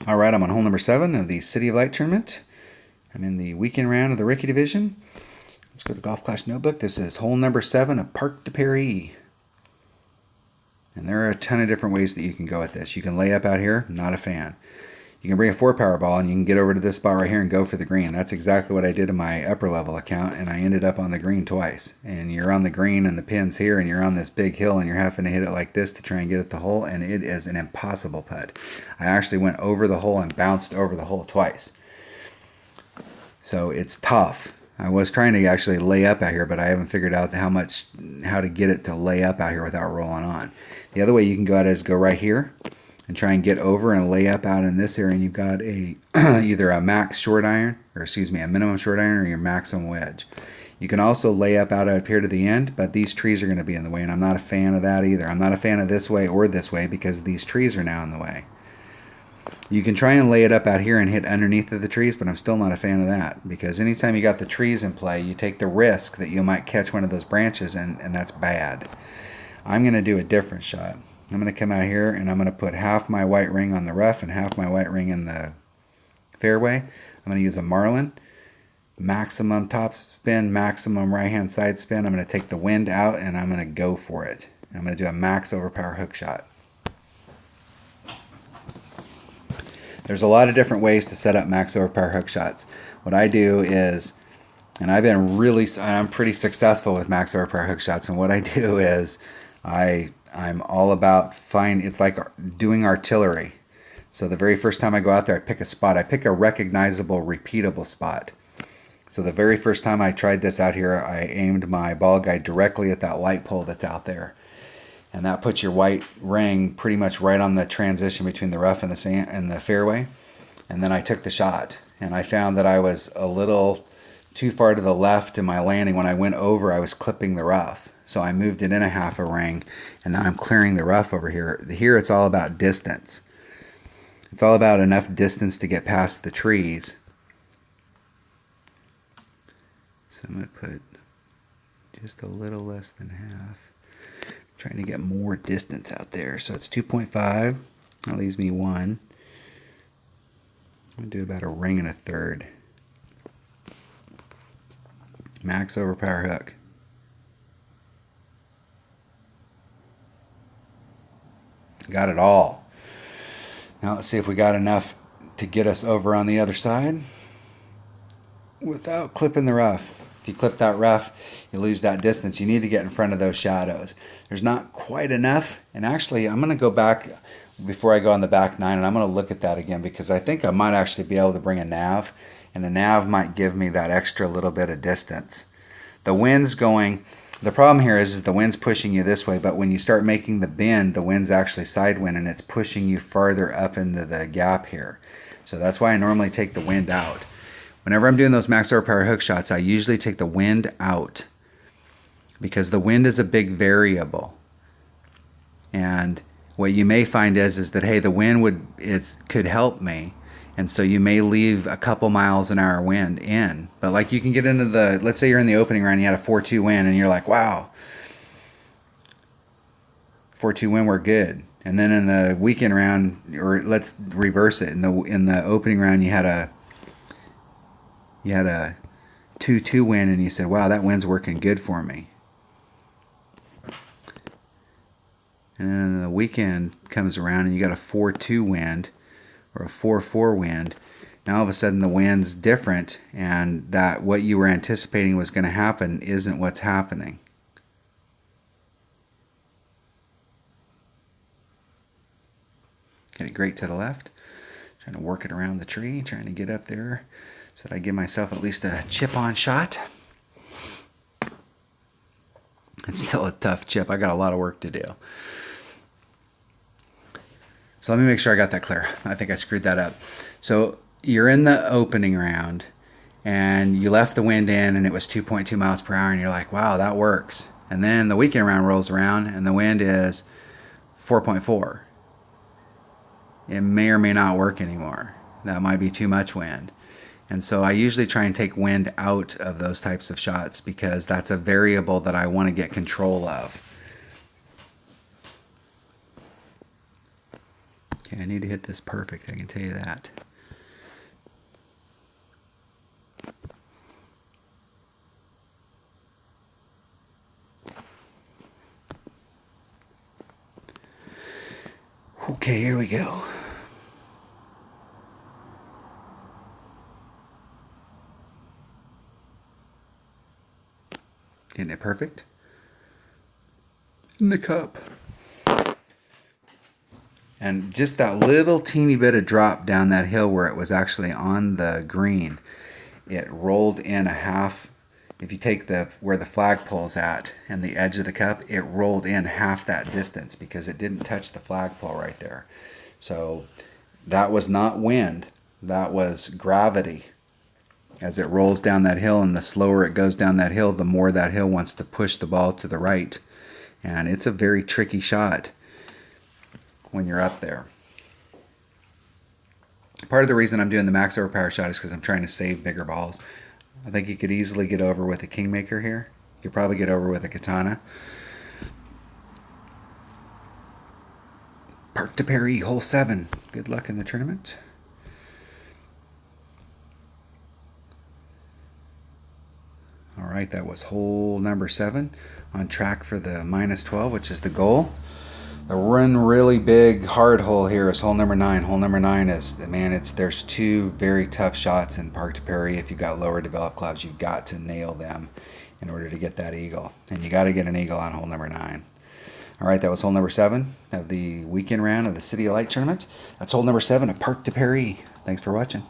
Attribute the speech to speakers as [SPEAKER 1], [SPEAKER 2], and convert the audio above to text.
[SPEAKER 1] All right, I'm on hole number 7 of the City of Light tournament. I'm in the weekend round of the Ricky division. Let's go to Golf Clash Notebook. This is hole number 7 of Parc de Paris. And there are a ton of different ways that you can go with this. You can lay up out here, not a fan. You can bring a 4-power ball and you can get over to this spot right here and go for the green. That's exactly what I did in my upper level account, and I ended up on the green twice. And you're on the green and the pin's here, and you're on this big hill, and you're having to hit it like this to try and get at the hole, and it is an impossible putt. I actually went over the hole and bounced over the hole twice. So it's tough. I was trying to actually lay up out here, but I haven't figured out how to get it to lay up out here without rolling on. The other way you can go at it is go right here and try and get over and lay up out in this area, and you've got a either a max short iron, or excuse me, a minimum short iron, or your maximum wedge. You can also lay up out here to the end, but these trees are going to be in the way, and I'm not a fan of that either. I'm not a fan of this way or this way because these trees are now in the way. You can try and lay it up out here and hit underneath of the trees, but I'm still not a fan of that because anytime you got the trees in play, you take the risk that you might catch one of those branches, and that's bad. I'm going to do a different shot. I'm going to come out here and I'm going to put half my white ring on the rough and half my white ring in the fairway. I'm going to use a Marlin, maximum top spin, maximum right hand side spin. I'm going to take the wind out and I'm going to go for it. I'm going to do a max overpower hook shot. There's a lot of different ways to set up max overpower hook shots. What I do is, and I'm pretty successful with max overpower hook shots, and what I do is I'm all about it's like doing artillery. So the very first time I go out there, I pick a spot. I pick a recognizable, repeatable spot. So the very first time I tried this out here, I aimed my ball guide directly at that light pole that's out there. And that puts your white ring pretty much right on the transition between the rough and the sand and the fairway. And then I took the shot, and I found that I was a little too far to the left in my landing. When I went over, I was clipping the rough. So I moved it in a half a ring, and now I'm clearing the rough over here. Here it's all about distance. It's all about enough distance to get past the trees. So I'm going to put just a little less than half. Trying to get more distance out there. So it's 2.5. That leaves me 1. I'm going to do about a ring and a third. Max overpower hook. Got it all. Now let's see if we got enough to get us over on the other side without clipping the rough. If you clip that rough, you lose that distance. You need to get in front of those shadows. There's not quite enough. And actually, I'm going to go back before I go on the back 9, and I'm going to look at that again because I think I might actually be able to bring a nav, and a nav might give me that extra little bit of distance. The wind's going. The problem here is the wind's pushing you this way, but when you start making the bend, the wind's actually sidewind, and it's pushing you farther up into the gap here. So that's why I normally take the wind out. Whenever I'm doing those max overpower hook shots, I usually take the wind out because the wind is a big variable. And what you may find is that, hey, the wind could help me, and so you may leave a couple miles an hour wind in. But like you can get into let's say you're in the opening round, you had a 4-2 wind, and you're like, wow, 4-2 wind, we're good. And then in the weekend round, or let's reverse it, in the opening round you had a 2-2 wind, and you said, wow, that wind's working good for me. And then the weekend comes around and you got a 4-2 wind or a 4-4 wind. Now all of a sudden the wind's different, and that what you were anticipating was going to happen isn't what's happening. Get it great to the left. Trying to work it around the tree, trying to get up there so that I give myself at least a chip-on shot. It's still a tough chip. I got a lot of work to do. So let me make sure I got that clear. I think I screwed that up. So you're in the opening round, and you left the wind in, and it was 2.2 miles per hour, and you're like, wow, that works. And then the weekend round rolls around, and the wind is 4.4. It may or may not work anymore. That might be too much wind. And so I usually try and take wind out of those types of shots because that's a variable that I want to get control of. Okay, I need to hit this perfect, I can tell you that. Okay, here we go. Getting it perfect. In the cup. And just that little teeny bit of drop down that hill where it was actually on the green, it rolled in a half. If you take where the flagpole's at and the edge of the cup, it rolled in half that distance because it didn't touch the flagpole right there. So that was not wind, that was gravity. As it rolls down that hill, and the slower it goes down that hill, the more that hill wants to push the ball to the right. And it's a very tricky shot when you're up there. Part of the reason I'm doing the max overpower shot is because I'm trying to save bigger balls. I think you could easily get over with a Kingmaker here. You could probably get over with a Katana. Park to Parry, hole 7. Good luck in the tournament. Alright, that was hole number 7. On track for the -12, which is the goal. The one really big hard hole here is hole number 9. Hole number 9 is, man, there's two very tough shots in Park to Parry. If you've got lower developed clubs, you've got to nail them in order to get that eagle. And you got to get an eagle on hole number 9. Alright, that was hole number 7 of the weekend round of the City of Light tournament. That's hole number 7 of Park to Parry. Thanks for watching.